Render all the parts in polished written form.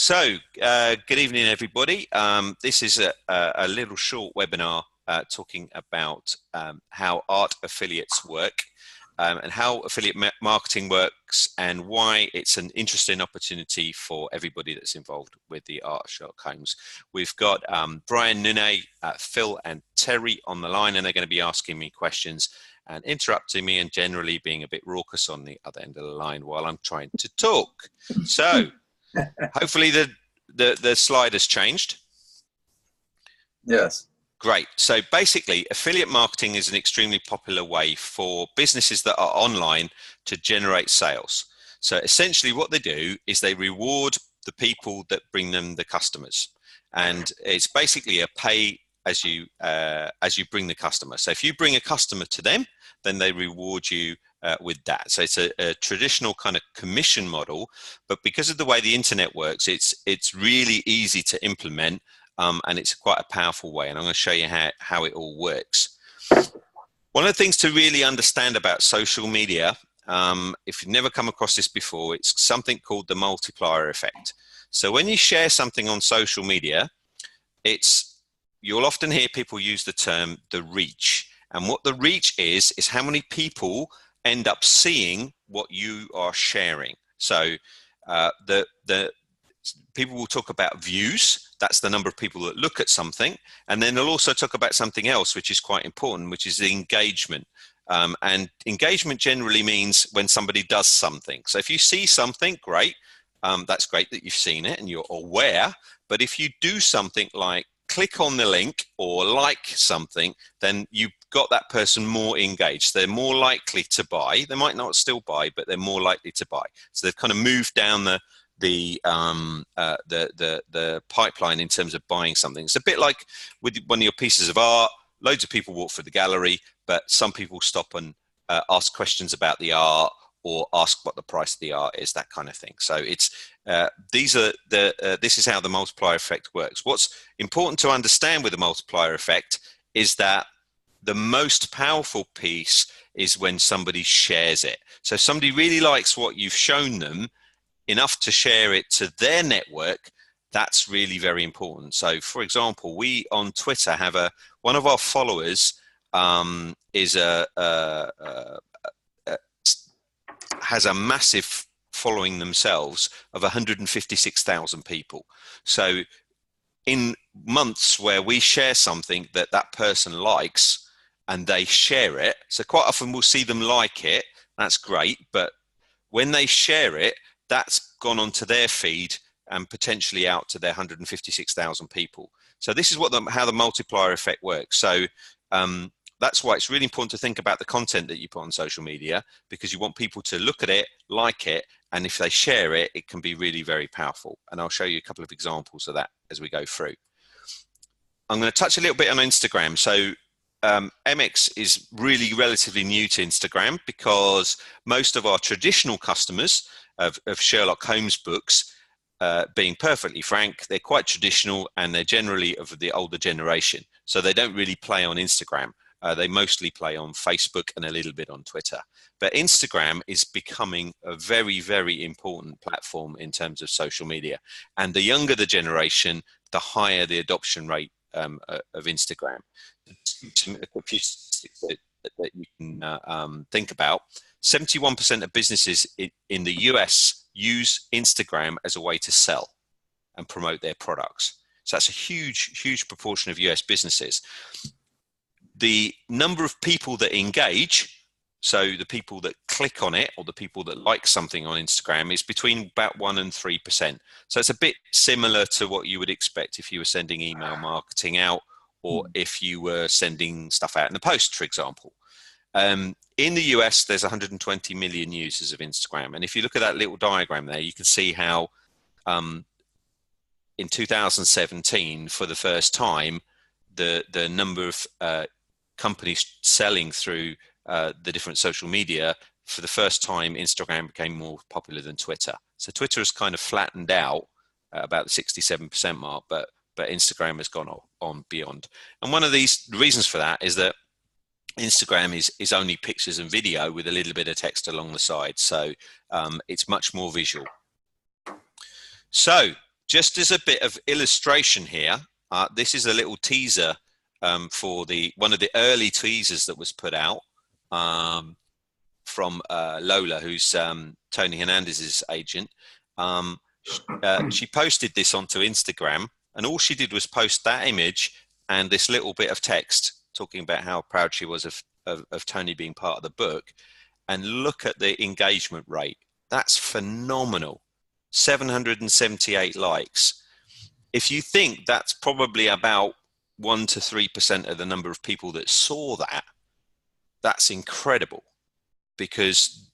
Good evening, everybody. This is a little short webinar talking about how art affiliates work and how affiliate marketing works and why it's an interesting opportunity for everybody that's involved with the art of Sherlock Holmes. We've got Brian, Nune, Phil and Terry on the line, and they're going to be asking me questions and interrupting me and generally being a bit raucous on the other end of the line while I'm trying to talk. So hopefully the slide has changed. Yes. Great. So basically, affiliate marketing is an extremely popular way for businesses that are online to generate sales. So essentially what they do is they reward the people that bring them the customers. And it's basically a pay as you bring the customer. So if you bring a customer to them, then they reward you with that. So it's a traditional kind of commission model, but because of the way the internet works, it's really easy to implement, and it's quite a powerful way. And I'm going to show you how it all works. One of the things to really understand about social media, if you've never come across this before, it's something called the multiplier effect. So when you share something on social media, you'll often hear people use the term the reach. And what the reach is how many people end up seeing what you are sharing. So the people will talk about views. That's the number of people that look at something. And then they'll also talk about something else, which is quite important, which is the engagement. And engagement generally means when somebody does something. So if you see something, great. That's great that you've seen it and you're aware. But if you do something like click on the link or like something, then you've got that person more engaged. They're more likely to buy. They might not still buy, but they're more likely to buy. So they've kind of moved down the pipeline in terms of buying something. It's a bit like with one of your pieces of art. Loads of people walk through the gallery, but some people stop and ask questions about the art or ask what the price of the art is, that kind of thing. So it's this is how the multiplier effect works. What's important to understand with the multiplier effect is that the most powerful piece is when somebody shares it. So if somebody really likes what you've shown them enough to share it to their network, that's really very important. So for example, we on Twitter have one of our followers has a massive following themselves of 156,000 people. So in months where we share something that person likes and they share it, so quite often we'll see them like it, that's great, but when they share it, that's gone onto their feed and potentially out to their 156,000 people. So this is how the multiplier effect works. So that's why it's really important to think about the content that you put on social media, because you want people to look at it, like it, and if they share it, it can be really very powerful. And I'll show you a couple of examples of that as we go through. I'm going to touch a little bit on Instagram. So MX is really relatively new to Instagram because most of our traditional customers of Sherlock Holmes books, being perfectly frank, they're quite traditional and they're generally of the older generation. So they don't really play on Instagram. They mostly play on Facebook and a little bit on Twitter. But Instagram is becoming a very, very important platform in terms of social media. And the younger the generation, the higher the adoption rate of Instagram. A few statistics that you can think about. 71% of businesses in the US use Instagram as a way to sell and promote their products. So that's a huge, huge proportion of US businesses. The number of people that engage, so the people that click on it or the people that like something on Instagram, is between about 1% and 3%. So it's a bit similar to what you would expect if you were sending email marketing out or if you were sending stuff out in the post, for example. In the US, there's 120 million users of Instagram. And if you look at that little diagram there, you can see how in 2017, for the first time, the number of companies selling through the different social media, for the first time, Instagram became more popular than Twitter. So Twitter has kind of flattened out at about the 67% mark, but Instagram has gone on beyond. And one of the reasons for that is that Instagram is only pictures and video with a little bit of text along the side. So it's much more visual. So just as a bit of illustration here, this is a little teaser for one of the early teasers that was put out from Lola, who's Tony Hernandez's agent. She posted this onto Instagram, and all she did was post that image and this little bit of text talking about how proud she was of Tony being part of the book. And look at the engagement rate. That's phenomenal. 778 likes. If you think that's probably about 1 to 3% of the number of people that saw that, that's incredible, because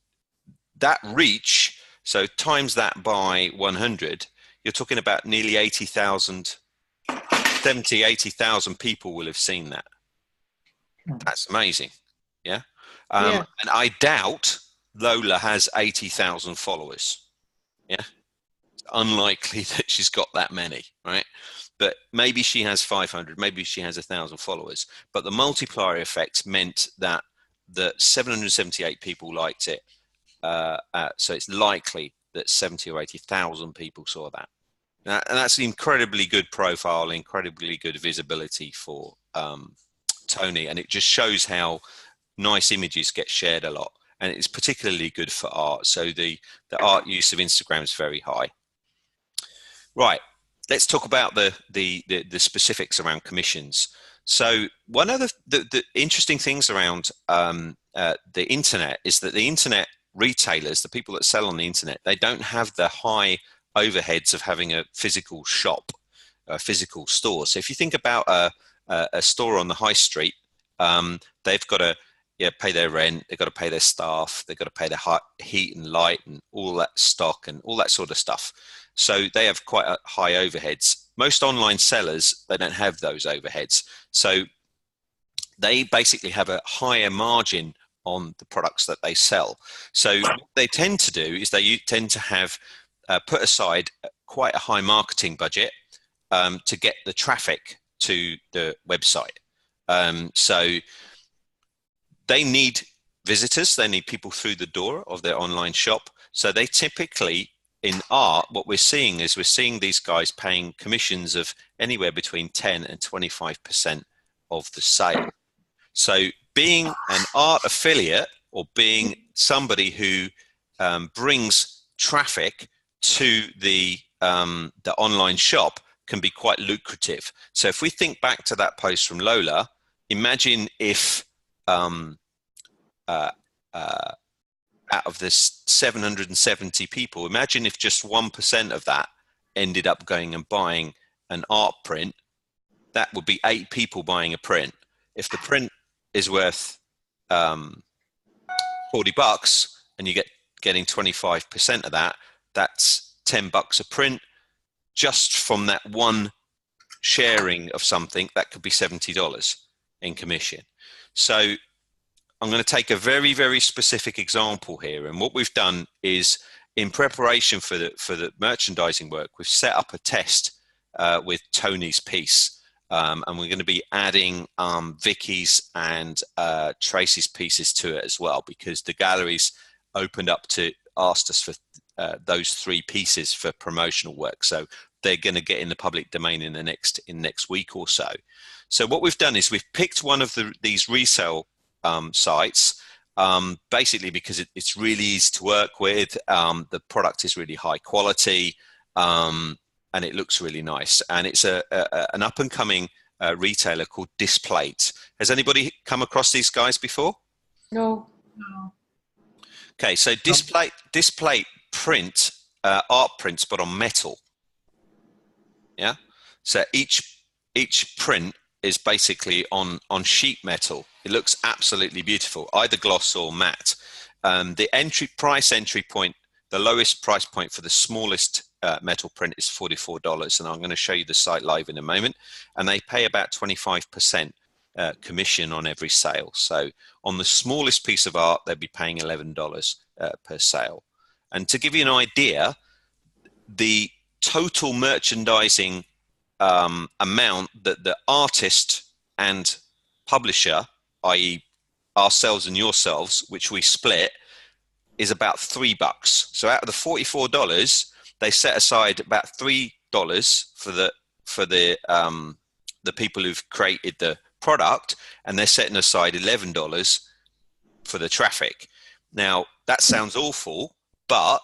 that reach, so times that by 100, you're talking about nearly 80,000, 80,000 people will have seen that. That's amazing. Yeah. And I doubt Lola has 80,000 followers. Yeah. It's unlikely that she's got that many, right? But maybe she has 500, maybe she has 1,000 followers. But the multiplier effect meant that the 778 people liked it. So it's likely that 70 or 80,000 people saw that. And that's an incredibly good profile, incredibly good visibility for Tony. And it just shows how nice images get shared a lot. And it's particularly good for art. So the art use of Instagram is very high. Right. Let's talk about the specifics around commissions. So one of the interesting things around the internet is that the internet retailers, the people that sell on the internet, they don't have the high overheads of having a physical shop, a physical store. So if you think about a store on the high street, they've got to pay their rent, they've got to pay their staff, they've got to pay their heat and light and all that stock and all that sort of stuff. So they have quite high overheads. Most online sellers, they don't have those overheads. So they basically have a higher margin on the products that they sell. So what they tend to do is they tend to have put aside quite a high marketing budget to get the traffic to the website. So they need visitors, they need people through the door of their online shop. So they typically, in art, what we're seeing is we're seeing these guys paying commissions of anywhere between 10 and 25% of the sale. So being an art affiliate, or being somebody who brings traffic to the online shop, can be quite lucrative. So if we think back to that post from Lola, imagine if out of this 770 people, imagine if just 1% of that ended up going and buying an art print. That would be 8 people buying a print. If the print is worth $40 and you getting 25% of that, that's $10 a print. Just from that one sharing of something, that could be $70 in commission. So I'm going to take a very, very specific example here. And what we've done is, in preparation for the merchandising work, we've set up a test with Tony's piece. And we're going to be adding Vicky's and Tracy's pieces to it as well, because the galleries opened up to asked us for those 3 pieces for promotional work. So they're going to get in the public domain in next week or so. So what we've done is we've picked one of these resale sites, basically because it's really easy to work with. The product is really high quality, and it looks really nice. And it's an up-and-coming retailer called Displate. Has anybody come across these guys before? No. No. Okay, so Displate print art prints, but on metal. Yeah, so each print is basically on sheet metal. It looks absolutely beautiful, either gloss or matte. The entry point, the lowest price point for the smallest metal print is $44, and I'm going to show you the site live in a moment. And they pay about 25% commission on every sale. So on the smallest piece of art, they'd be paying $11 per sale. And to give you an idea, the total merchandising amount that the artist and publisher, i.e. ourselves and yourselves, which we split, is about $3. So out of the $44, they set aside about $3 dollars for the people who've created the product, and they're setting aside $11 for the traffic. Now that sounds awful, but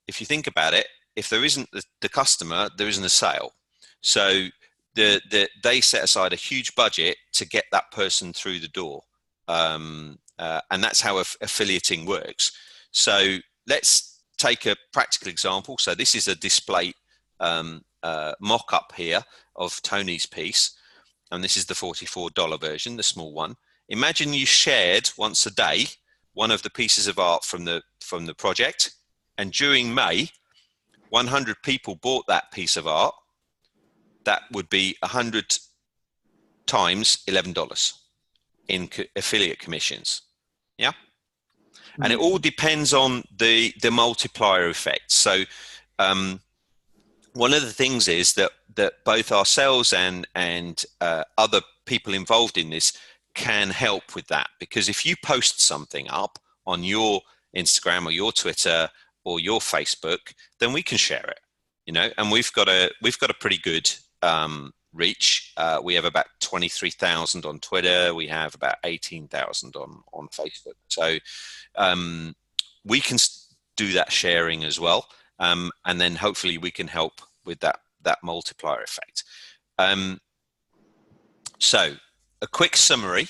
if you think about it, if there isn't the customer, there isn't a sale. So they set aside a huge budget to get that person through the door, and that's how affiliating works. So let's take a practical example. So this is a display mock-up here of Tony's piece, and this is the $44 version, the small one. Imagine you shared once a day one of the pieces of art from the project, and during May, 100 people bought that piece of art. That would be 100 times $11 in affiliate commissions. Yeah. And it all depends on the multiplier effect. So one of the things is that both ourselves and other people involved in this can help with that, because if you post something up on your Instagram or your Twitter or your Facebook, then we can share it, and we've got a pretty good reach. We have about 23,000 on Twitter. We have about 18,000 on Facebook. So we can do that sharing as well. And then hopefully we can help with that multiplier effect. So a quick summary.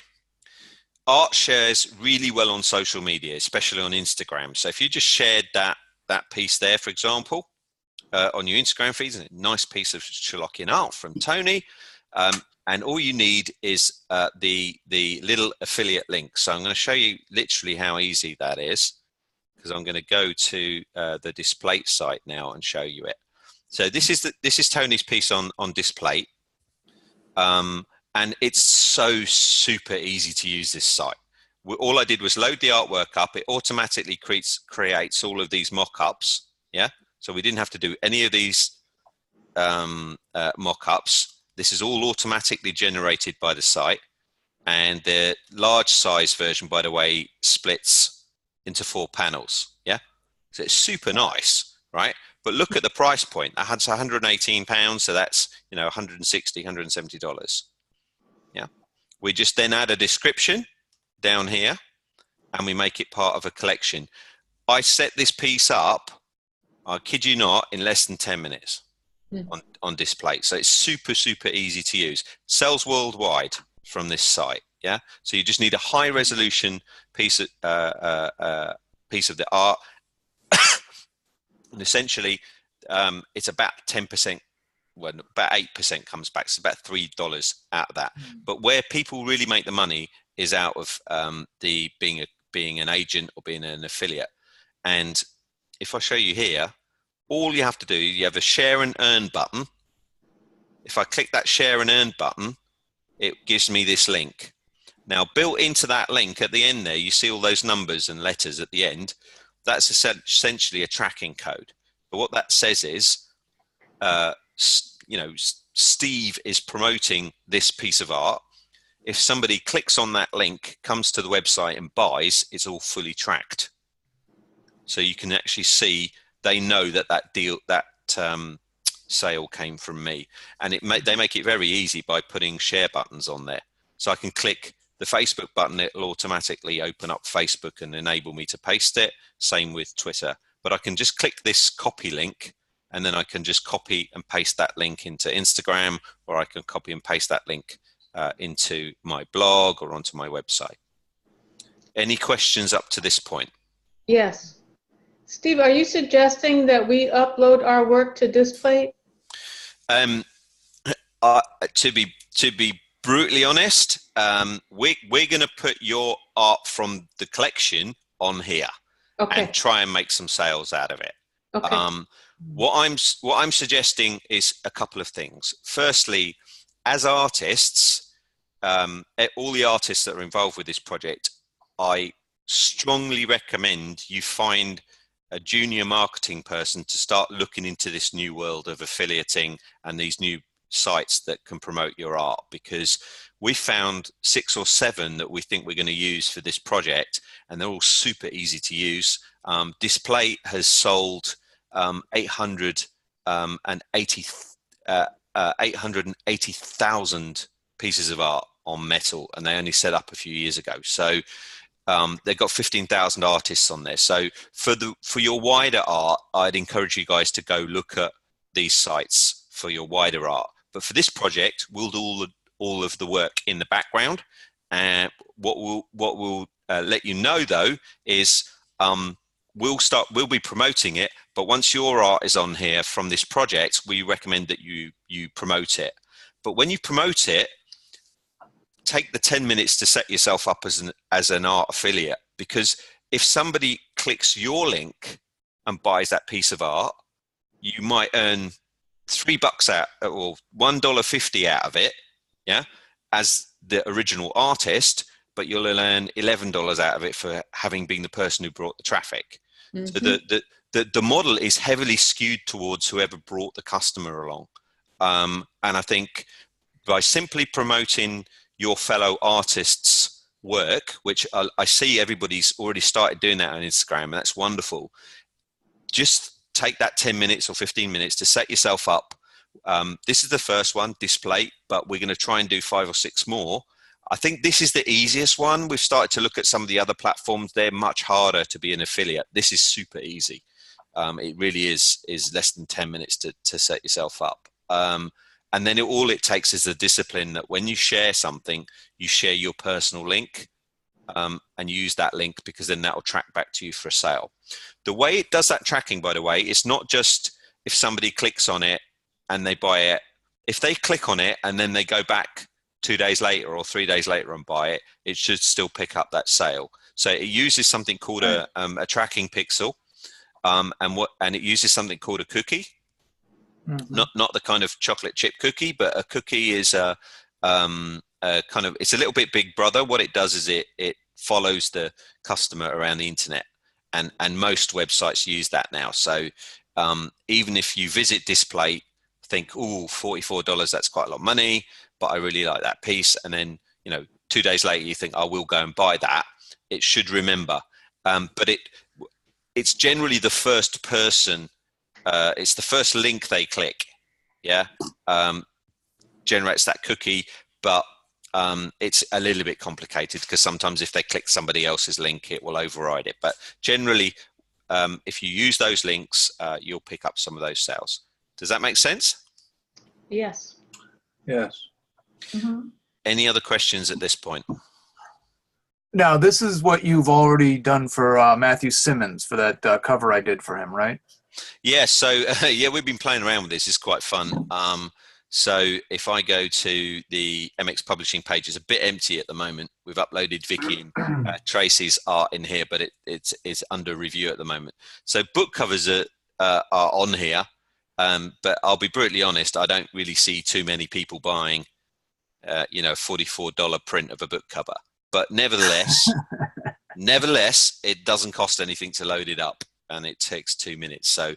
Art shares really well on social media, especially on Instagram. So if you just shared that piece there, for example, on your Instagram feed, a nice piece of Sherlockian art from Tony, and all you need is the little affiliate link. So I'm going to show you literally how easy that is, because I'm going to go to the Displate site now and show you it. So this is Tony's piece on Displate, and it's so super easy to use this site. All I did was load the artwork up. It automatically creates all of these mock-ups. Yeah. So we didn't have to do any of these mock-ups. This is all automatically generated by the site. And the large size version, by the way, splits into 4 panels. Yeah. So it's super nice, right? But look at the price point. That's £118. So that's, $160, $170. Yeah. We just then add a description down here and we make it part of a collection. I set this piece up, I kid you not, in less than 10 minutes on Displate. So it's super, super easy to use. Sells worldwide from this site. Yeah. So you just need a high resolution piece of the art. And essentially, it's about 10%, well, about 8% comes back. So about $3 out of that. But where people really make the money is out of being an agent or being an affiliate. And if I show you here, all you have to do, you have a share and earn button. If I click that share and earn button, it gives me this link. Now, built into that link at the end there, you see all those numbers and letters at the end. That's essentially a tracking code. But what that says is, Steve is promoting this piece of art. If somebody clicks on that link, comes to the website and buys, it's all fully tracked. So you can actually see, they know that sale came from me. And they make it very easy by putting share buttons on there. So I can click the Facebook button, it'll automatically open up Facebook and enable me to paste it. Same with Twitter. But I can just click this copy link, and then I can just copy and paste that link into Instagram, or I can copy and paste that link into my blog or onto my website. Any questions up to this point? Yes. Steve, are you suggesting that we upload our work to Displate? To be brutally honest, we're going to put your art from the collection on here, okay, and try and make some sales out of it. Okay. What I'm suggesting is a couple of things. Firstly, as artists, all the artists that are involved with this project, I strongly recommend you find a junior marketing person to start looking into this new world of affiliating and these new sites that can promote your art, because we found 6 or 7 that we think we're going to use for this project, and they're all super easy to use. Displate has sold 880 880,000 pieces of art on metal, and they only set up a few years ago. So they've got 15,000 artists on there. So for your wider art, I'd encourage you guys to go look at these sites for your wider art. But for this project, we'll do all of the work in the background. And what we'll let you know though is we'll be promoting it. But once your art is on here from this project, we recommend that you promote it. But when you promote it, take the 10 minutes to set yourself up as an art affiliate, because if somebody clicks your link and buys that piece of art, you might earn $3 out or $1.50 out of it, yeah, as the original artist, but you'll earn $11 out of it for having been the person who brought the traffic. Mm-hmm. So the model is heavily skewed towards whoever brought the customer along. And I think by simply promoting your fellow artists' work, which I see everybody's already started doing that on Instagram, and that's wonderful. Just take that 10 minutes or 15 minutes to set yourself up. This is the first one, display, but we're going to try and do 5 or 6 more. I think this is the easiest one. We've started to look at some of the other platforms. They're much harder to be an affiliate. This is super easy. It really is less than 10 minutes to set yourself up. And then all it takes is the discipline that when you share something, you share your personal link and use that link, because then that will track back to you for a sale. The way it does that tracking, by the way, it's not just if somebody clicks on it and they buy it. If they click on it and then they go back 2 days later or 3 days later and buy it, it should still pick up that sale. So it uses something called a tracking pixel, and it uses something called a cookie. Mm-hmm. Not the kind of chocolate chip cookie, but a cookie is a kind of, it's a little bit Big Brother. What it does is it follows the customer around the internet, and most websites use that now. So even if you visit Display, think, oh, $44, that's quite a lot of money, but I really like that piece, and then 2 days later you think, I will go and buy that. It should remember, but it's generally the first person. It's the first link they click, generates that cookie, but it's a little bit complicated because sometimes if they click somebody else's link, it will override it. But generally, if you use those links, you'll pick up some of those sales. Does that make sense? Yes. Yes. Mm-hmm. Any other questions at this point? Now, this is what you've already done for Matthew Simmons for that cover I did for him, right? Yeah, so we've been playing around with this. It's quite fun. So if I go to the MX Publishing page, it's a bit empty at the moment. We've uploaded Vicky and Tracy's art in here, but it's under review at the moment. So book covers are on here, but I'll be brutally honest, I don't really see too many people buying, $44 print of a book cover. But nevertheless, it doesn't cost anything to load it up, and it takes 2 minutes. So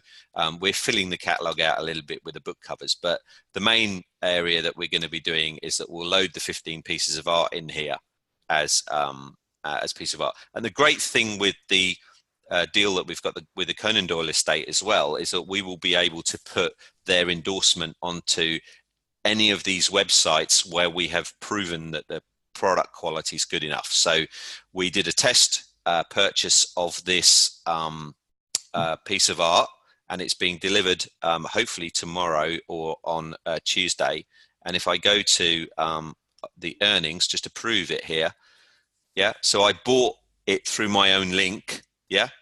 we're filling the catalog out a little bit with the book covers. But the main area that we're going to be doing is that we'll load the 15 pieces of art in here as piece of art. And the great thing with the deal that we've got with the Conan Doyle estate as well is that we will be able to put their endorsement onto any of these websites where we have proven that the product quality is good enough. So we did a test purchase of this piece of art, and it's being delivered hopefully tomorrow or on Tuesday. And if I go to the earnings, just to prove it here, so I bought it through my own link,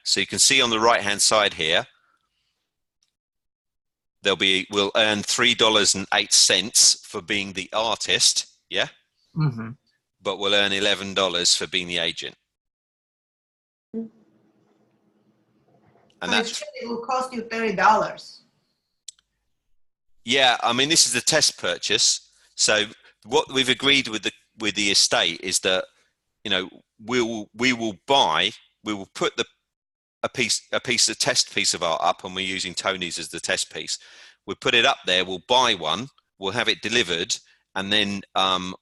so you can see on the right hand side here, we'll earn $3.08 for being the artist, Mm-hmm. but we'll earn $11 for being the agent. And so it will cost you $30. Yeah, I mean, this is a test purchase. So what we've agreed with the estate is that we will put a test piece of art up, and we're using Tony's as the test piece. We'll put it up there. We'll buy one. We'll have it delivered, and then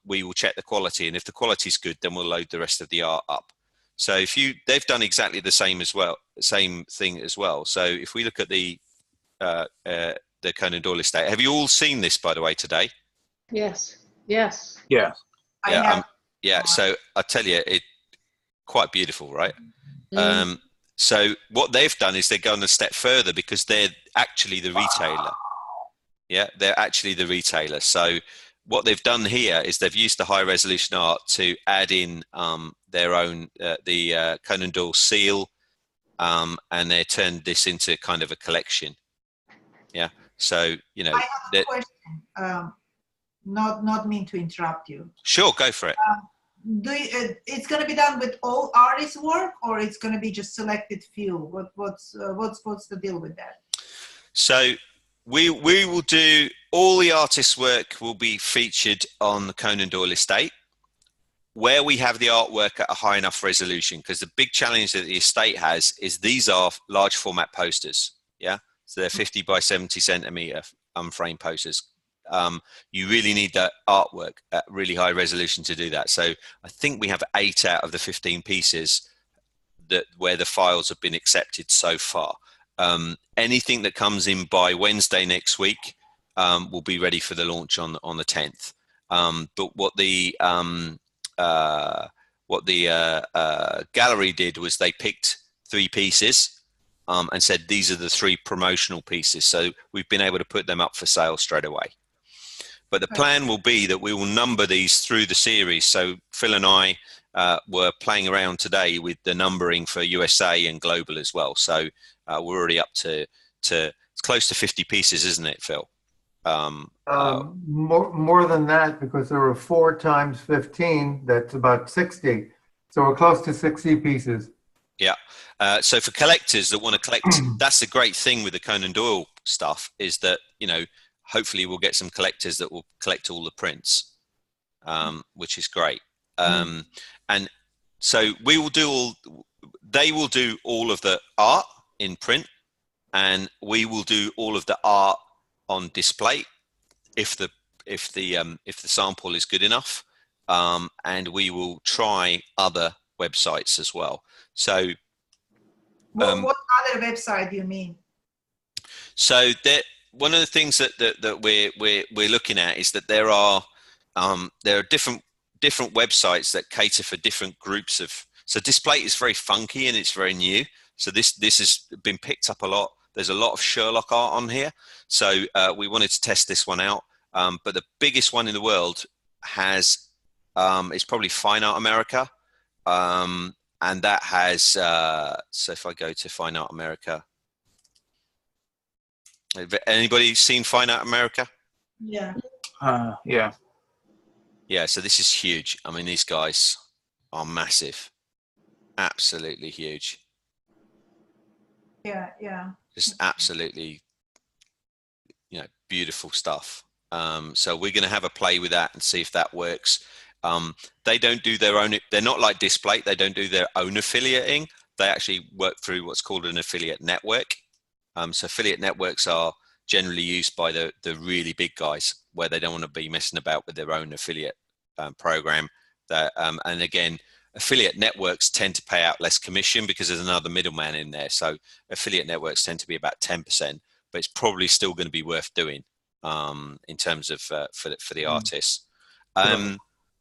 we will check the quality. And if the quality's good, then we'll load the rest of the art up. So they've done exactly the same thing as well. So if we look at the the Conan Doyle estate. Have you all seen this, by the way, today? Yes. Yes. Yeah. I Yeah, have. yeah. So I tell you, it quite beautiful, right? Mm. So what they've done is they've gone a step further because they're actually the retailer. Yeah, they're actually the retailer. So what they've done here is they've used the high resolution art to add in their own Conan Doyle seal, and they turned this into kind of a collection. Yeah. So I have a question. Not mean to interrupt you. Sure, go for it. It's going to be done with all artists' work, or it's going to be just selected few? What's the deal with that? So we will do all the artists' work will be featured on the Conan Doyle estate, where we have the artwork at a high enough resolution. Because the big challenge that the estate has is these are large format posters. Yeah, so they're 50 by 70 centimeter unframed posters. You really need that artwork at really high resolution to do that. So I think we have 8 out of the 15 pieces where the files have been accepted so far. Anything that comes in by Wednesday next week will be ready for the launch on the 10th. But what the gallery did was they picked 3 pieces and said these are the 3 promotional pieces. So we've been able to put them up for sale straight away. But the plan will be that we will number these through the series. So Phil and I were playing around today with the numbering for USA and global as well. So we're already up to it's close to 50 pieces, isn't it, Phil? More than that, because there were 4 times 15. That's about 60. So we're close to 60 pieces. Yeah. So for collectors that want to collect, that's the great thing with the Conan Doyle stuff is that, hopefully we'll get some collectors that will collect all the prints, which is great. And so they will do all of the art in print, and we will do all of the art on display if the sample is good enough, and we will try other websites as well. So What other website do you mean? So one of the things that we're looking at is that there are different websites that cater for different groups of. So display is very funky and it's very new. So this has been picked up a lot. There's a lot of Sherlock art on here. So we wanted to test this one out. But the biggest one in the world is probably Fine Art America. And that has, so if I go to Fine Art America, anybody seen Fine Art America? Yeah. Yeah. Yeah, so this is huge. I mean, these guys are massive. Absolutely huge. Yeah, yeah. Just absolutely, beautiful stuff. So we're going to have a play with that and see if that works. They don't do their own, they're not like Displate, they don't do their own affiliating. They actually work through what's called an affiliate network. So affiliate networks are generally used by the really big guys where they don't want to be messing about with their own affiliate program. And again, affiliate networks tend to pay out less commission because there's another middleman in there. So affiliate networks tend to be about 10%, but it's probably still going to be worth doing in terms of for the artists.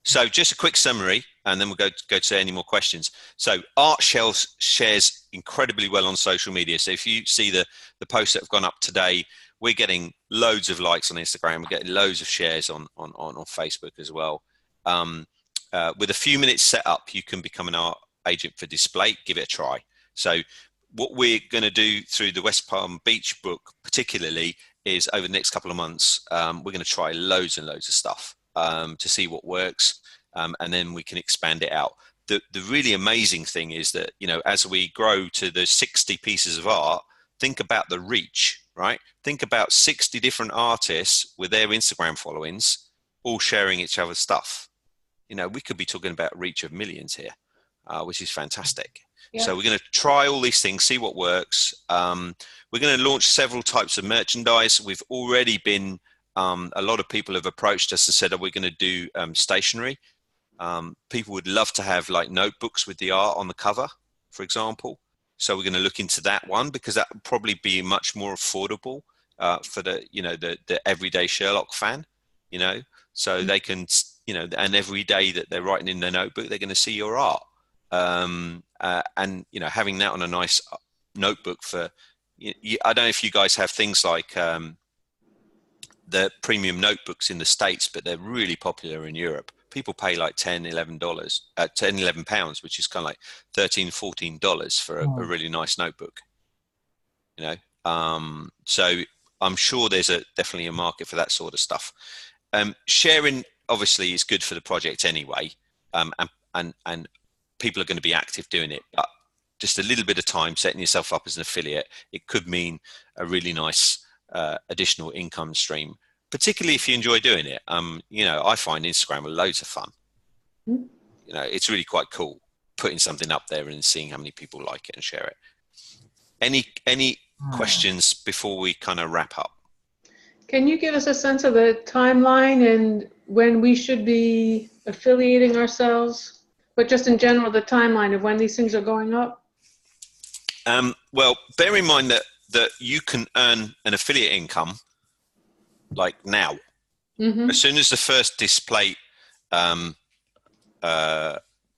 So just a quick summary, and then we'll go to any more questions. So art shares incredibly well on social media. So if you see the posts that have gone up today, we're getting loads of likes on Instagram. We're getting loads of shares on Facebook as well. With a few minutes set up, you can become an art agent for Display. Give it a try. So what we're going to do through the West Palm Beach book particularly is over the next couple of months, we're going to try loads and loads of stuff to see what works, and then we can expand it out. The really amazing thing is that, as we grow to the 60 pieces of art, think about the reach, right? Think about 60 different artists with their Instagram followings all sharing each other's stuff. We could be talking about reach of millions here, which is fantastic. Yeah. So we're going to try all these things, see what works. We're going to launch several types of merchandise. We've already been, a lot of people have approached us and said, are we going to do stationery? People would love to have like notebooks with the art on the cover, for example. So we're going to look into that one because that would probably be much more affordable for the, the everyday Sherlock fan, so they can, and every day that they're writing in their notebook, they're going to see your art. And, having that on a nice notebook for, I don't know if you guys have things like the premium notebooks in the States, but they're really popular in Europe. People pay like $10, £11, which is kind of like $13, $14 for a really nice notebook. So I'm sure there's definitely a market for that sort of stuff. Sharing obviously is good for the project anyway, and people are going to be active doing it. But just a little bit of time setting yourself up as an affiliate, it could mean a really nice additional income stream, particularly if you enjoy doing it. I find Instagram loads of fun. It's really quite cool putting something up there and seeing how many people like it and share it. Any questions before we kind of wrap up? Can you give us a sense of the timeline and when we should be affiliating ourselves? But just in general, the timeline of when these things are going up? Well, bear in mind that you can earn an affiliate income like now. Mm-hmm. As soon as the first display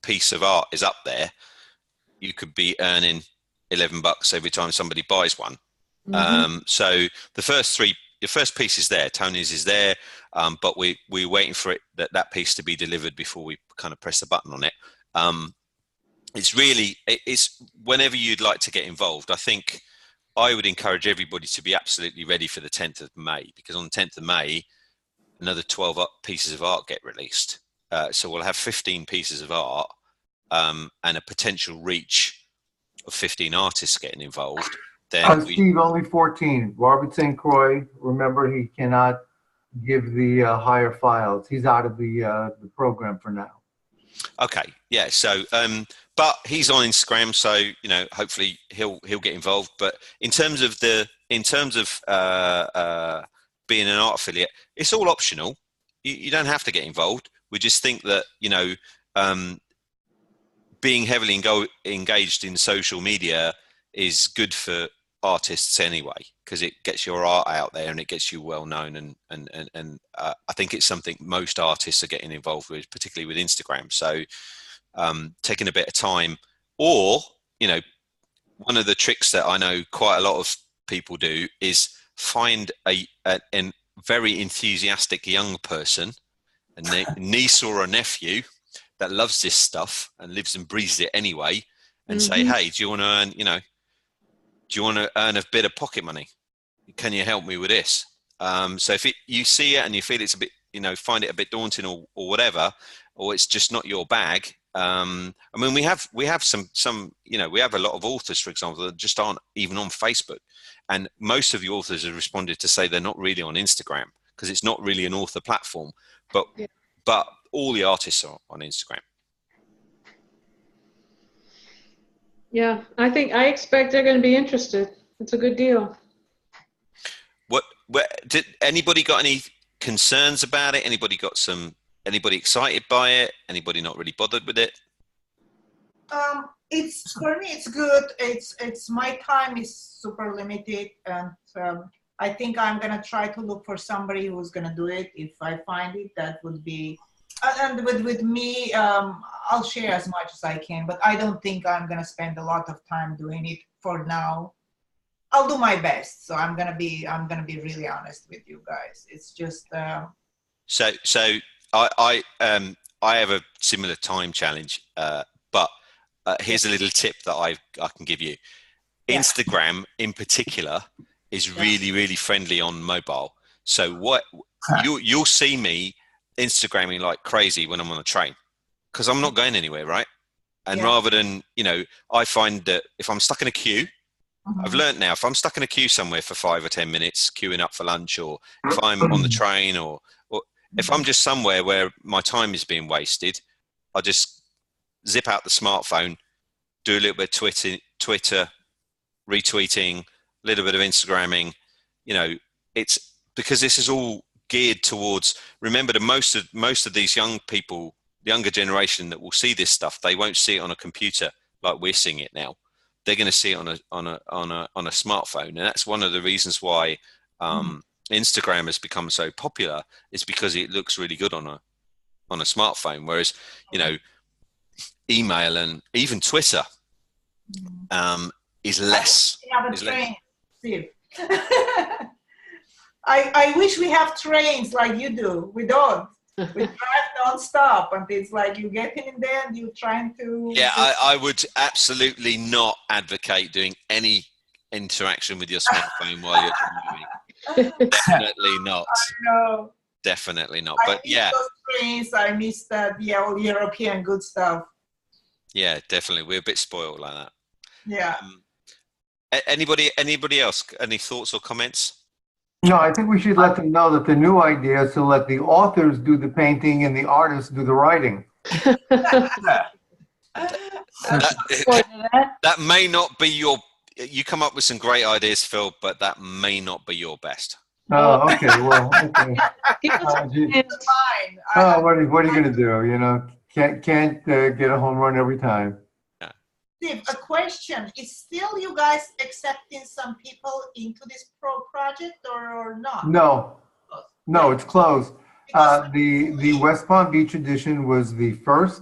piece of art is up there, you could be earning $11 every time somebody buys one. Mm-hmm. So the first piece is there, Tony's is there, but we're waiting for that piece to be delivered before we kind of press the button on it. It's whenever you'd like to get involved. I think I would encourage everybody to be absolutely ready for the 10th of May, because on the 10th of May, another 12 pieces of art get released. So we'll have 15 pieces of art and a potential reach of 15 artists getting involved. Then Steve, only 14. Robert St. Croix, remember, he cannot give the higher files. He's out of the program for now. Okay, yeah. So, but he's on Instagram, so hopefully he'll get involved. But in terms of being an art affiliate, it's all optional. You don't have to get involved. We just think that being heavily engaged in social media is good for artists anyway, because it gets your art out there and it gets you well known, and I think it's something most artists are getting involved with, particularly with Instagram. So taking a bit of time, or one of the tricks that I know quite a lot of people do is find a very enthusiastic young person, a niece or a nephew that loves this stuff and lives and breathes it anyway, and say, hey, do you want to earn do you want to earn a bit of pocket money? Can you help me with this? So if you see it and you feel it's a bit, find it a bit daunting or whatever, or it's just not your bag. I mean, we have some, we have a lot of authors, for example, that just aren't even on Facebook. And most of the authors have responded to say they're not really on Instagram because it's not really an author platform, but all the artists are on Instagram. Yeah, I expect they're going to be interested. It's a good deal. Did anybody got any concerns about it? Anybody excited by it? Anybody not really bothered with it? It's, for me, it's good. It's my time is super limited, and I think I'm gonna try to look for somebody who's gonna do it. If I find it, that would be, and with me, I'll share as much as I can, but I don't think I'm gonna spend a lot of time doing it for now. I'll do my best. So I'm gonna be really honest with you guys. It's just So I have a similar time challenge, but here's a little tip that I can give you. Yeah. Instagram in particular is really, really friendly on mobile. So you'll see me Instagramming like crazy when I'm on a train, because I'm not going anywhere, right? And rather than, I find that if I'm stuck in a queue, I've learned now, if I'm stuck in a queue somewhere for 5 or 10 minutes queuing up for lunch, or if I'm on the train, or if I'm just somewhere where my time is being wasted, I just zip out the smartphone, do a little bit of Twitter, retweeting, a little bit of Instagramming. It's because this is all geared towards, remember, most of these young people, the younger generation that will see this stuff, they won't see it on a computer like we're seeing it now. They're going to see it on a smartphone, and that's one of the reasons why Instagram has become so popular is because it looks really good on a smartphone, whereas email and even Twitter is less. We have a train, Steve. I wish we have trains like you do. We don't. We drive non-stop, and it's like you get in there and you're trying to. Yeah, I would absolutely not advocate doing any interaction with your smartphone while you're driving. Definitely not. No. Definitely not. I But miss yeah, those trains. I miss that. Yeah, all European good stuff. yeah, definitely. We're a bit spoiled like that. Yeah. Anybody else? Any thoughts or comments? No, I think we should let them know that the new idea is to let the authors do the painting and the artists do the writing. That may not be your. You come up with some great ideas, Phil, but that may not be your best. Oh, okay. Well, okay. Give us a Gee. hint. Fine. Oh, what are you going to do? You know, can't get a home run every time. Steve, a question. Is still you guys accepting some people into this project or not? No, it's closed. Because The West Palm Beach edition was the first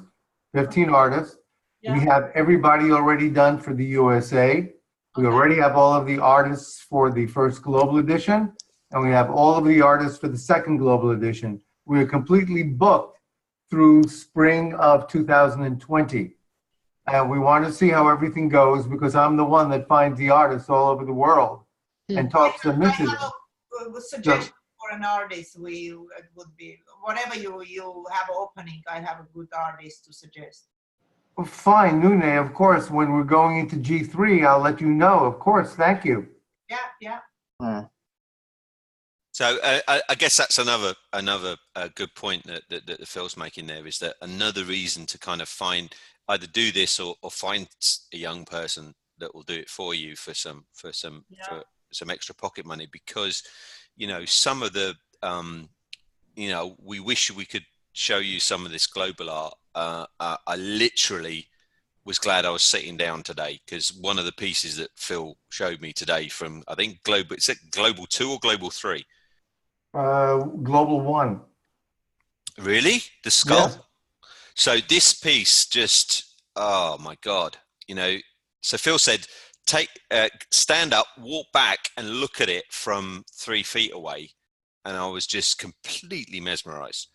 15 artists. Yeah. We have everybody already done for the USA. We already have all of the artists for the first global edition, and we have all of the artists for the second global edition. We are completely booked through spring of 2020. And we want to see how everything goes because I'm the one that finds the artists all over the world and talks to them I into them. have a suggestion for an artist. It would be whatever you have opening. I have a good artist to suggest. Fine, Nune, of course. When we're going into G3, I'll let you know. Of course, thank you. Yeah. So I guess that's another good point that Phil's making there, is that another reason to kind of either do this or find a young person that will do it for you for some extra pocket money, because some of the we wish we could show you some of this global art. I literally was glad I was sitting down today, because one of the pieces that Phil showed me today from, I think, is it Global 2 or Global 3? Global 1. Really? The skull? Yeah. So this piece just, oh my God, so Phil said, stand up, walk back and look at it from 3 feet away. And I was just completely mesmerized.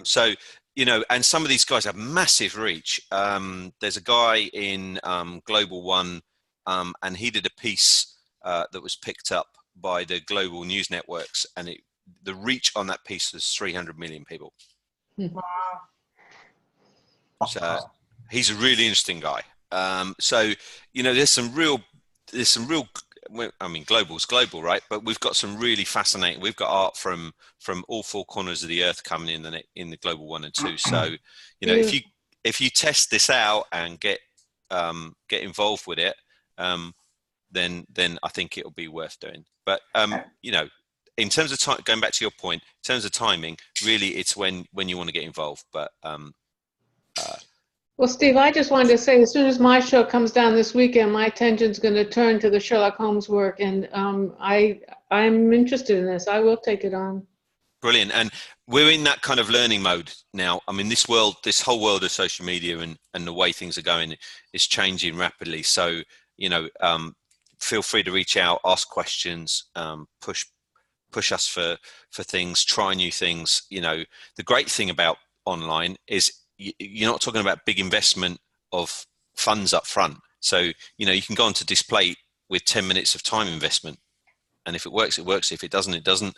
So, and some of these guys have massive reach. There's a guy in Global 1, and he did a piece that was picked up by the global news networks, and the reach on that piece was 300 million people. Wow. So he's a really interesting guy. So there's some real. I mean, global's global, right? But we've got some really fascinating. We've got art from all 4 corners of the earth coming in the Global 1 and 2. So if you test this out and get involved with it, then I think it'll be worth doing. But in terms of time, going back to your point, in terms of timing, really, it's when you want to get involved. But Well, Steve, I just wanted to say, as soon as my show comes down this weekend, my attention's going to turn to the Sherlock Holmes work, and I'm interested in this. I will take it on. Brilliant. And we're in that kind of learning mode now. I mean, this whole world of social media and the way things are going is changing rapidly. So, feel free to reach out, ask questions, push us for things, try new things. The great thing about online is you're not talking about big investment of funds up front. So, you can go onto Display with 10 minutes of time investment. And if it works, it works. If it doesn't, it doesn't.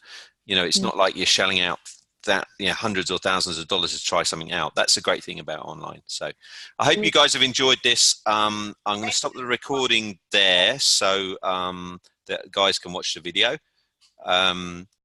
It's not like you're shelling out that hundreds or thousands of dollars to try something out. That's a great thing about online. So I hope you guys have enjoyed this. I'm going to stop the recording there so that guys can watch the video.